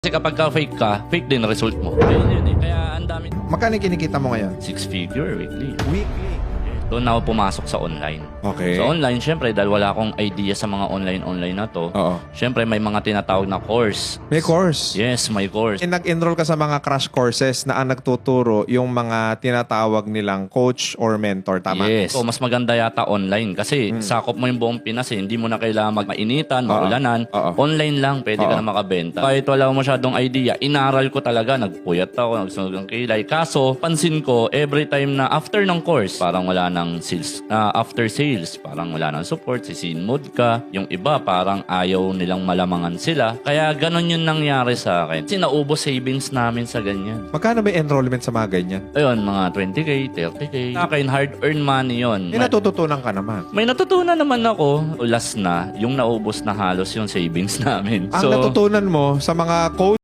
Kasi kapag fake ka, fake din result mo. Ayun yun eh. Kaya ang dami. Magkano kinikita mo ngayon? 6-figure weekly. Weekly. Doon na ako pumasok sa online. Okay. Sa online, syempre, dahil wala akong idea sa mga online na to, Oo. syempre, may mga tinatawag na course. May course. Yes, may course. Nag-enroll ka sa mga crash courses na ang nagtuturo yung mga tinatawag nilang coach or mentor, tama? Yes. So, mas maganda yata online kasi sakop mo yung buong Pinas eh. Hindi mo na kailangan magmainitan, maulanan. Oo. Online lang, pwede ka Oo. na makabenta. Kahit wala ko masyadong idea, inaral ko talaga, nagpuyat ako, nagsunog ng kilay. Kaso, pansin ko, every time na after ng course, parang wala ng sales, after sales, parang wala ng support, sisinmod ka. Yung iba, parang ayaw nilang malamangan sila. Kaya ganon yung nangyari sa akin. Kasi naubos savings namin sa ganyan. Magkano may enrollment sa mga ganyan? Ayun, mga 20K, 30K. Sa akin, hard-earned money yun. May natututunan ka naman. May natutunan naman ako. Last na, yung naubos na halos yung savings namin. Ang natutunan mo sa mga coach